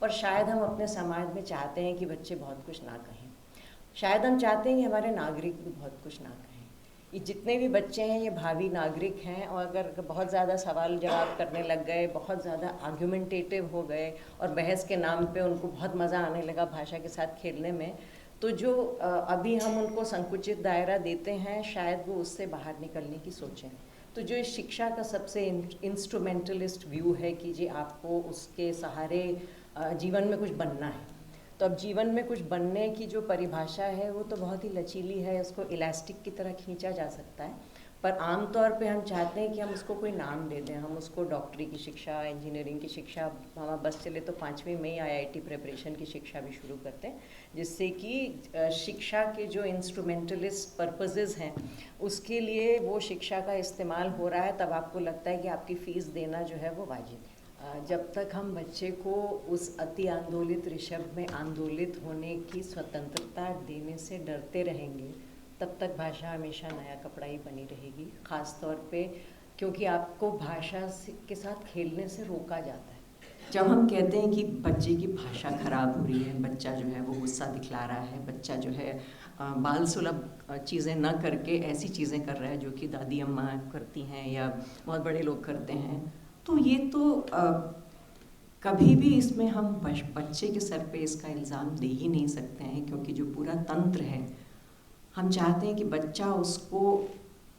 और शायद हम अपने समाज में चाहते हैं कि बच्चे बहुत कुछ ना कहें। शायद हम चाहते हैं कि हमारे नागरिक भी बहुत कुछ ना कहें। ये जितने भी बच्चे हैं ये भावी नागरिक हैं, और अगर बहुत ज़्यादा सवाल जवाब करने लग गए, बहुत ज़्यादा आर्गुमेंटेटिव हो गए और बहस के नाम पे उनको बहुत मज़ा आने लगा भाषा के साथ खेलने में, तो जो अभी हम उनको संकुचित दायरा देते हैं शायद वो उससे बाहर निकलने की सोचें। तो जो इस शिक्षा का सबसे इंस्ट्रूमेंटलिस्ट व्यू है कि जी आपको उसके सहारे जीवन में कुछ बनना है, तो अब जीवन में कुछ बनने की जो परिभाषा है वो तो बहुत ही लचीली है, उसको इलास्टिक की तरह खींचा जा सकता है। पर आम तौर पे हम चाहते हैं कि हम उसको कोई नाम दे दें। हम उसको डॉक्टरी की शिक्षा, इंजीनियरिंग की शिक्षा, हमारा बस चले तो 5वीं में ही आईआईटी प्रिपरेशन की शिक्षा भी शुरू करते हैं, जिससे कि शिक्षा के जो इंस्ट्रूमेंटलिस्ट पर्पसेस हैं उसके लिए वो शिक्षा का इस्तेमाल हो रहा है, तब आपको लगता है कि आपकी फ़ीस देना जो है वो वाजिब है। जब तक हम बच्चे को उस अति आंदोलित ऋषभ में आंदोलित होने की स्वतंत्रता देने से डरते रहेंगे, तब तक भाषा हमेशा नया कपड़ा ही बनी रहेगी। ख़ास तौर पे क्योंकि आपको भाषा के साथ खेलने से रोका जाता है। जब हम कहते हैं कि बच्चे की भाषा ख़राब हो रही है, बच्चा जो है वो गुस्सा दिखला रहा है, बच्चा जो है बाल सुलभ चीज़ें न करके ऐसी चीज़ें कर रहा है जो कि दादी अम्मा करती हैं या बहुत बड़े लोग करते हैं, तो ये तो कभी भी इसमें हम बच्चे के सर पे इसका इल्ज़ाम दे ही नहीं सकते हैं, क्योंकि जो पूरा तंत्र है हम चाहते हैं कि बच्चा उसको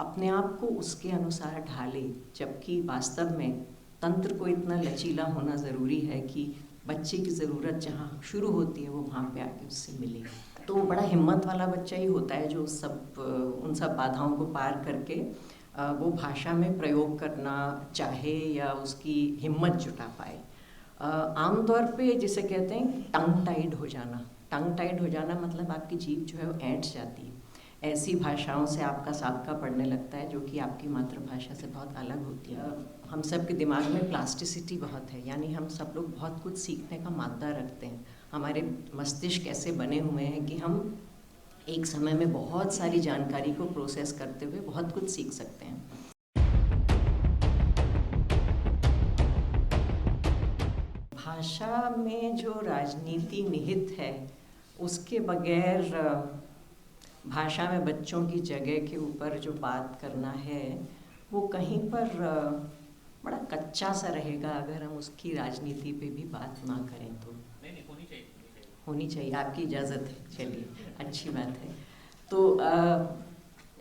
अपने आप को उसके अनुसार ढाले, जबकि वास्तव में तंत्र को इतना लचीला होना ज़रूरी है कि बच्चे की ज़रूरत जहाँ शुरू होती है वो वहाँ पे आके उससे मिले। तो बड़ा हिम्मत वाला बच्चा ही होता है जो उन सब बाधाओं को पार करके वो भाषा में प्रयोग करना चाहे या उसकी हिम्मत जुटा पाए। आमतौर पे जिसे कहते हैं टंग टाइड हो जाना। टंग टाइड हो जाना मतलब आपकी जीभ जो है वो ऐंठ जाती है। ऐसी भाषाओं से आपका साबका पड़ने लगता है जो कि आपकी मातृभाषा से बहुत अलग होती है। हम सब के दिमाग में प्लास्टिसिटी बहुत है, यानी हम सब लोग बहुत कुछ सीखने का मादा रखते हैं। हमारे मस्तिष्क ऐसे बने हुए हैं कि हम एक समय में बहुत सारी जानकारी को प्रोसेस करते हुए बहुत कुछ सीख सकते हैं। भाषा में जो राजनीति निहित है उसके बगैर भाषा में बच्चों की जगह के ऊपर जो बात करना है वो कहीं पर बड़ा कच्चा सा रहेगा अगर हम उसकी राजनीति पे भी बात ना करें तो। नहीं, होनी चाहिए, आपकी इजाज़त है, चलिए अच्छी बात है। तो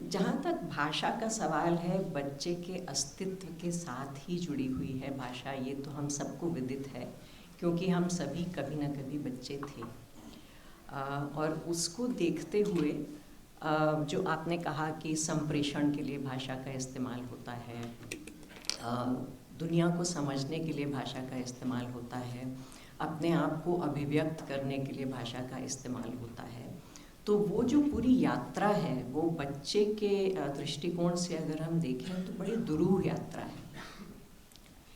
जहाँ तक भाषा का सवाल है, बच्चे के अस्तित्व के साथ ही जुड़ी हुई है भाषा, ये तो हम सबको विदित है, क्योंकि हम सभी कभी ना कभी बच्चे थे। और उसको देखते हुए जो आपने कहा कि संप्रेषण के लिए भाषा का इस्तेमाल होता है, दुनिया को समझने के लिए भाषा का इस्तेमाल होता है, अपने आप को अभिव्यक्त करने के लिए भाषा का इस्तेमाल होता है, तो वो जो पूरी यात्रा है वो बच्चे के दृष्टिकोण से अगर हम देखें तो बड़ी दुरूह यात्रा है।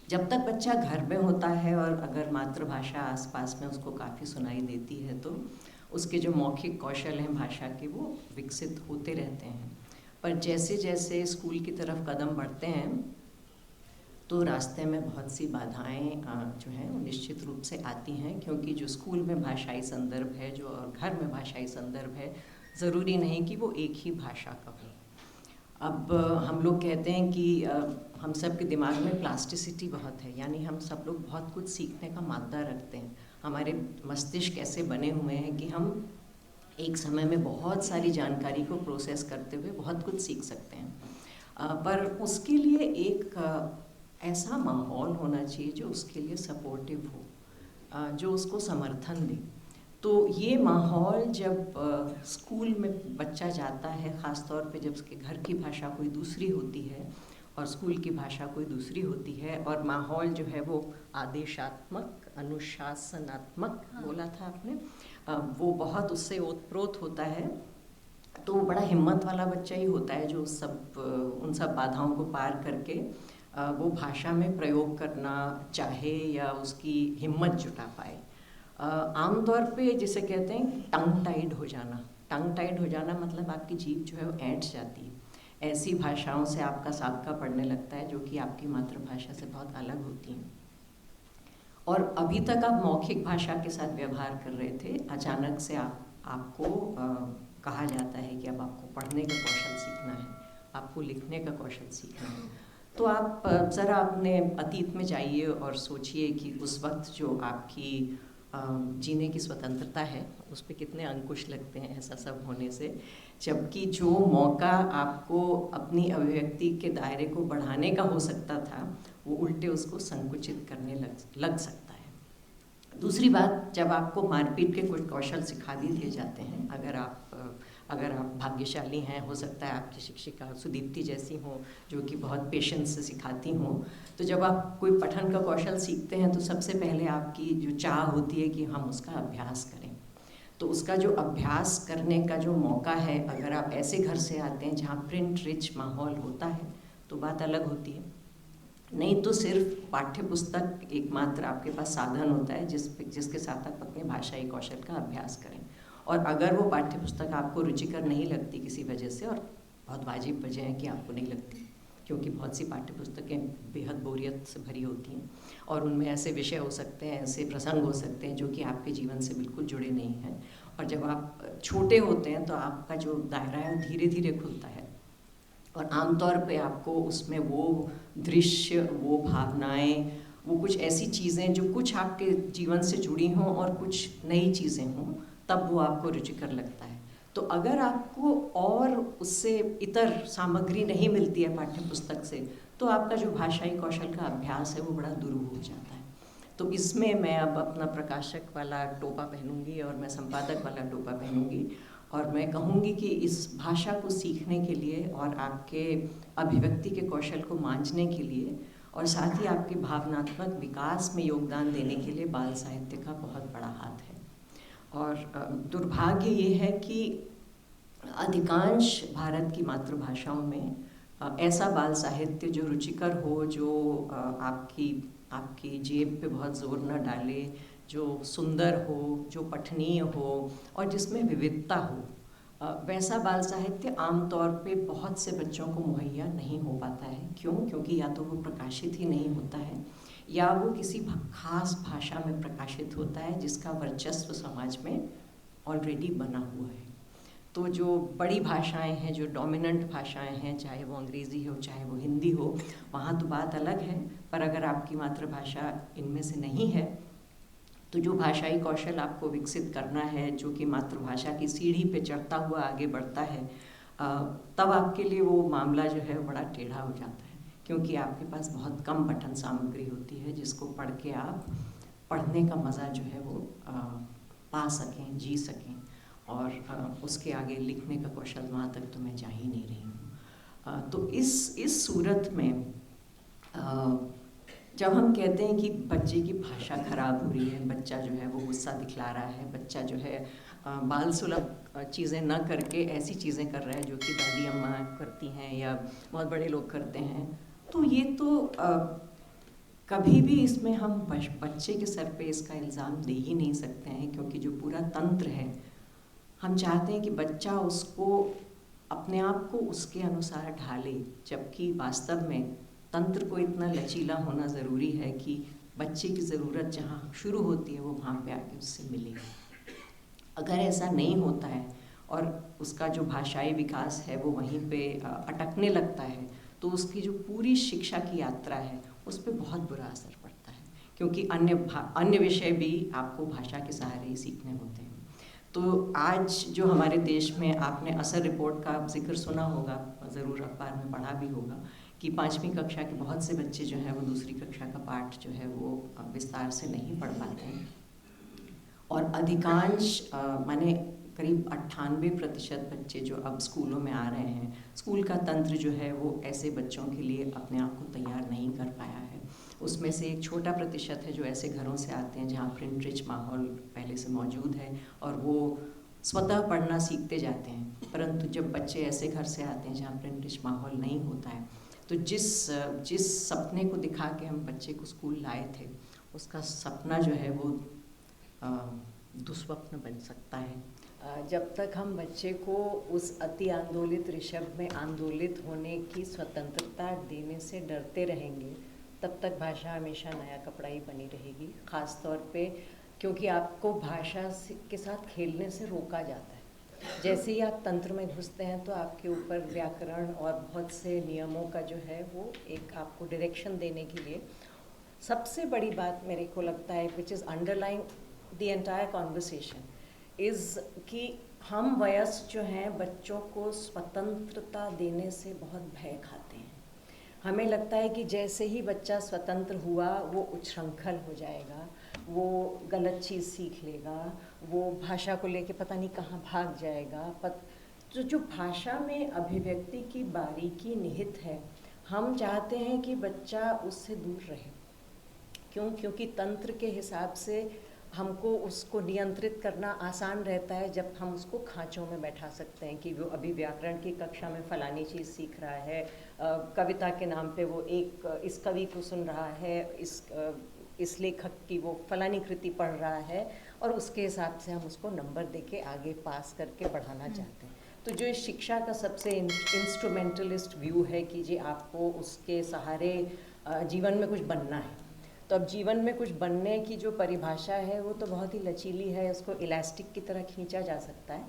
जब तक बच्चा घर में होता है और अगर मातृभाषा आसपास में उसको काफ़ी सुनाई देती है तो उसके जो मौखिक कौशल हैं भाषा के वो विकसित होते रहते हैं। पर जैसे जैसे स्कूल की तरफ कदम बढ़ते हैं तो रास्ते में बहुत सी बाधाएं जो हैं वो निश्चित रूप से आती हैं, क्योंकि जो स्कूल में भाषाई संदर्भ है जो और घर में भाषाई संदर्भ है ज़रूरी नहीं कि वो एक ही भाषा का हो। अब हम लोग कहते हैं कि हम सब के दिमाग में प्लास्टिसिटी बहुत है, यानी हम सब लोग बहुत कुछ सीखने का मादा रखते हैं। हमारे मस्तिष्क ऐसे बने हुए हैं कि हम एक समय में बहुत सारी जानकारी को प्रोसेस करते हुए बहुत कुछ सीख सकते हैं। पर उसके लिए एक ऐसा माहौल होना चाहिए जो उसके लिए सपोर्टिव हो, जो उसको समर्थन दे। तो ये माहौल जब स्कूल में बच्चा जाता है, ख़ास तौर पे जब उसके घर की भाषा कोई दूसरी होती है और स्कूल की भाषा कोई दूसरी होती है, और माहौल जो है वो आदेशात्मक, अनुशासनात्मक बोला था आपने, वो बहुत उससे ओतप्रोत होता है, तो बड़ा हिम्मत वाला बच्चा ही होता है जो उन सब बाधाओं को पार करके वो भाषा में प्रयोग करना चाहे या उसकी हिम्मत जुटा पाए। आमतौर पे जिसे कहते हैं टंग टाइड हो जाना। टंग टाइड हो जाना मतलब आपकी जीभ जो है वो ऐंठ जाती है। ऐसी भाषाओं से आपका साबका पड़ने लगता है जो कि आपकी मातृभाषा से बहुत अलग होती हैं। और अभी तक आप मौखिक भाषा के साथ व्यवहार कर रहे थे, अचानक से आपको कहा जाता है कि अब आपको पढ़ने का कौशल सीखना है, आपको लिखने का कौशल सीखना है। तो आप ज़रा अपने अतीत में जाइए और सोचिए कि उस वक्त जो आपकी जीने की स्वतंत्रता है उस पर कितने अंकुश लगते हैं ऐसा सब होने से, जबकि जो मौका आपको अपनी अभिव्यक्ति के दायरे को बढ़ाने का हो सकता था वो उल्टे उसको संकुचित करने लग सकता है। दूसरी बात, जब आपको मारपीट के कुछ कौशल सिखा दिए जाते हैं, अगर आप भाग्यशाली हैं, हो सकता है आपकी शिक्षिका सुदीप्ति जैसी हो जो कि बहुत पेशेंस से सिखाती हों, तो जब आप कोई पठन का कौशल सीखते हैं तो सबसे पहले आपकी जो चाह होती है कि हम उसका अभ्यास करें। तो उसका जो अभ्यास करने का जो मौका है, अगर आप ऐसे घर से आते हैं जहाँ प्रिंट रिच माहौल होता है तो बात अलग होती है। नहीं तो सिर्फ पाठ्य पुस्तक एकमात्र आपके पास साधन होता है जिसके साथ आप अपने भाषाई कौशल का अभ्यास करें। और अगर वो पाठ्य पुस्तक आपको रुचिकर नहीं लगती किसी वजह से, और बहुत वाजिब वजह है कि आपको नहीं लगती, क्योंकि बहुत सी पाठ्य पुस्तकें बेहद बोरियत से भरी होती हैं और उनमें ऐसे विषय हो सकते हैं, ऐसे प्रसंग हो सकते हैं जो कि आपके जीवन से बिल्कुल जुड़े नहीं हैं। और जब आप छोटे होते हैं तो आपका जो दायरा है वो धीरे धीरे खुलता है और आमतौर पे आपको उसमें वो दृश्य, वो भावनाएं, वो कुछ ऐसी चीज़ें जो कुछ आपके जीवन से जुड़ी हों और कुछ नई चीज़ें हों, तब वो आपको रुचिकर लगता है। तो अगर आपको और उससे इतर सामग्री नहीं मिलती है पाठ्य पुस्तक से, तो आपका जो भाषाई कौशल का अभ्यास है वो बड़ा दुरूह हो जाता है। तो इसमें मैं अब अपना प्रकाशक वाला टोपा पहनूंगी और मैं संपादक वाला टोपा पहनूंगी और मैं कहूँगी कि इस भाषा को सीखने के लिए और आपके अभिव्यक्ति के कौशल को मांझने के लिए और साथ ही आपके भावनात्मक विकास में योगदान देने के लिए बाल साहित्य का बहुत बड़ा हाथ है। और दुर्भाग्य ये है कि अधिकांश भारत की मातृभाषाओं में ऐसा बाल साहित्य जो रुचिकर हो, जो आपकी जेब पे बहुत ज़ोर न डाले, जो सुंदर हो, जो पठनीय हो और जिसमें विविधता हो, वैसा बाल साहित्य आमतौर पे बहुत से बच्चों को मुहैया नहीं हो पाता है। क्यों? क्योंकि या तो वो प्रकाशित ही नहीं होता है या वो किसी खास भाषा में प्रकाशित होता है जिसका वर्चस्व समाज में ऑलरेडी बना हुआ है। तो जो बड़ी भाषाएं हैं, जो डोमिनेंट भाषाएं हैं, चाहे वो अंग्रेज़ी हो चाहे वो हिंदी हो, वहाँ तो बात अलग है। पर अगर आपकी मातृभाषा इनमें से नहीं है तो जो भाषाई कौशल आपको विकसित करना है, जो कि मातृभाषा की सीढ़ी पे चढ़ता हुआ आगे बढ़ता है, तब आपके लिए वो मामला जो है बड़ा टेढ़ा हो जाता है, क्योंकि आपके पास बहुत कम पठन सामग्री होती है जिसको पढ़ के आप पढ़ने का मज़ा जो है वो पा सकें, जी सकें। और उसके आगे लिखने का कौशल वहाँ तक तो मैं जा ही नहीं रही हूँ। तो इस सूरत में जब हम कहते हैं कि बच्चे की भाषा खराब हो रही है, बच्चा जो है वो गुस्सा दिखला रहा है, बच्चा जो है बाल सुलभ चीज़ें ना करके ऐसी चीज़ें कर रहा है जो कि दादी अम्मा करती हैं या बहुत बड़े लोग करते हैं, तो ये तो कभी भी इसमें हम बच्चे के सर पे इसका इल्ज़ाम दे ही नहीं सकते हैं, क्योंकि जो पूरा तंत्र है, हम चाहते हैं कि बच्चा उसको अपने आप को उसके अनुसार ढाले, जबकि वास्तव में तंत्र को इतना लचीला होना ज़रूरी है कि बच्चे की ज़रूरत जहाँ शुरू होती है वो वहाँ पे आके उससे मिले। अगर ऐसा नहीं होता है और उसका जो भाषाई विकास है वो वहीं पे अटकने लगता है, तो उसकी जो पूरी शिक्षा की यात्रा है उस पर बहुत बुरा असर पड़ता है, क्योंकि अन्य विषय भी आपको भाषा के सहारे ही सीखने होते हैं। तो आज जो हमारे देश में, आपने असर रिपोर्ट का जिक्र सुना होगा, ज़रूर अखबार में पढ़ा भी होगा, कि 5वीं कक्षा के बहुत से बच्चे जो हैं वो दूसरी कक्षा का पाठ जो है वो विस्तार से नहीं पढ़ पाते हैं। और अधिकांश माने करीब 98% बच्चे जो अब स्कूलों में आ रहे हैं, स्कूल का तंत्र जो है वो ऐसे बच्चों के लिए अपने आप को तैयार नहीं कर पाया है। उसमें से एक छोटा प्रतिशत है जो ऐसे घरों से आते हैं जहाँ प्रिंट रिच माहौल पहले से मौजूद है और वो स्वतः पढ़ना सीखते जाते हैं। परंतु जब बच्चे ऐसे घर से आते हैं जहाँ प्रिंट रिच माहौल नहीं होता है, तो जिस सपने को दिखा के हम बच्चे को स्कूल लाए थे, उसका सपना जो है वो दुस्वप्न बन सकता है। जब तक हम बच्चे को उस अति आंदोलित ऋषभ में आंदोलित होने की स्वतंत्रता देने से डरते रहेंगे, तब तक भाषा हमेशा नया कपड़ा ही बनी रहेगी। ख़ास तौर पे क्योंकि आपको भाषा के साथ खेलने से रोका जाता है। जैसे ही आप तंत्र में घुसते हैं तो आपके ऊपर व्याकरण और बहुत से नियमों का जो है वो एक आपको डायरेक्शन देने के लिए सबसे बड़ी बात मेरे को लगता है which is underlying the entire conversation is कि हम वयस्क जो हैं बच्चों को स्वतंत्रता देने से बहुत भय खाते हैं। हमें लगता है कि जैसे ही बच्चा स्वतंत्र हुआ वो उच्छृंखल हो जाएगा, वो गलत चीज़ सीख लेगा, वो भाषा को लेके पता नहीं कहाँ भाग जाएगा। तो जो भाषा में अभिव्यक्ति की बारीकी निहित है, हम चाहते हैं कि बच्चा उससे दूर रहे। क्यों? क्योंकि तंत्र के हिसाब से हमको उसको नियंत्रित करना आसान रहता है जब हम उसको खाँचों में बैठा सकते हैं कि वो अभी व्याकरण की कक्षा में फ़लानी चीज़ सीख रहा है, कविता के नाम पे वो इस कवि को सुन रहा है, इस लेखक की वो फ़लानी कृति पढ़ रहा है और उसके हिसाब से हम उसको नंबर देके आगे पास करके बढ़ाना चाहते हैं। तो जो इस शिक्षा का सबसे इंस्ट्रूमेंटलिस्ट व्यू है कि जी आपको उसके सहारे जीवन में कुछ बनना है। तो अब जीवन में कुछ बनने की जो परिभाषा है वो तो बहुत ही लचीली है, उसको इलास्टिक की तरह खींचा जा सकता है,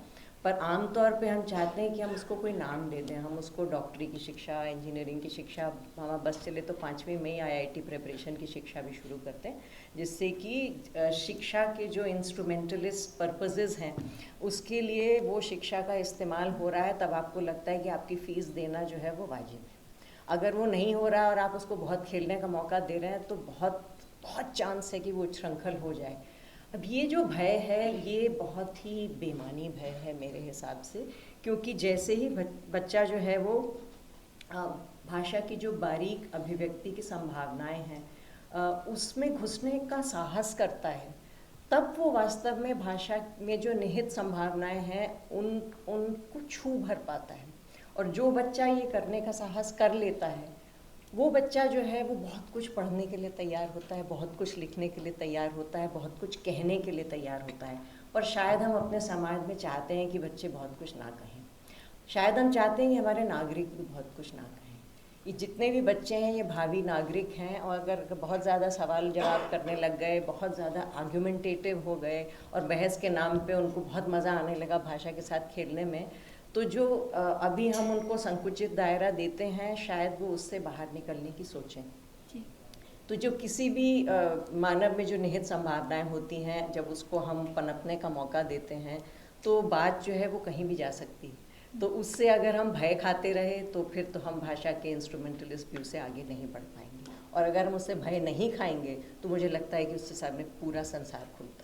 पर आम तौर पे हम चाहते हैं कि हम उसको कोई नाम दे दें। हम उसको डॉक्टरी की शिक्षा, इंजीनियरिंग की शिक्षा, हमारा बस चले तो 5वीं में ही IIT प्रिपरेशन की शिक्षा भी शुरू करते हैं, जिससे कि शिक्षा के जो इंस्ट्रूमेंटलिस्ट पर्पसेस हैं उसके लिए वो शिक्षा का इस्तेमाल हो रहा है। तब आपको लगता है कि आपकी फ़ीस देना जो है वो वाजिब है। अगर वो नहीं हो रहा और आप उसको बहुत खेलने का मौका दे रहे हैं तो बहुत चांस है कि वो उच्छृंखल हो जाए। अब ये जो भय है ये बहुत ही बेमानी भय है मेरे हिसाब से, क्योंकि जैसे ही बच्चा जो है वो भाषा की जो बारीक अभिव्यक्ति की संभावनाएं हैं उसमें घुसने का साहस करता है, तब वो वास्तव में भाषा में जो निहित संभावनाएं हैं उनको छू भर पाता है। और जो बच्चा ये करने का साहस कर लेता है वो बच्चा जो है वो बहुत कुछ पढ़ने के लिए तैयार होता है, बहुत कुछ लिखने के लिए तैयार होता है, बहुत कुछ कहने के लिए तैयार होता है। और शायद हम अपने समाज में चाहते हैं कि बच्चे बहुत कुछ ना कहें, शायद हम चाहते हैं कि हमारे नागरिक भी बहुत कुछ ना कहें। ये जितने भी बच्चे हैं ये भावी नागरिक हैं, और अगर बहुत ज़्यादा सवाल जवाब करने लग गए, बहुत ज़्यादा आर्ग्यूमेंटेटिव हो गए और बहस के नाम पे उनको बहुत मज़ा आने लगा भाषा के साथ खेलने में, तो जो अभी हम उनको संकुचित दायरा देते हैं शायद वो उससे बाहर निकलने की सोचें। तो जो किसी भी मानव में जो निहित संभावनाएं होती हैं, जब उसको हम पनपने का मौका देते हैं तो बात जो है वो कहीं भी जा सकती है। तो उससे अगर हम भय खाते रहे तो फिर तो हम भाषा के इंस्ट्रूमेंटलिस्ट व्यू से आगे नहीं बढ़ पाएंगे, और अगर हम उससे भय नहीं खाएंगे तो मुझे लगता है कि उससे सामने पूरा संसार खुलता है।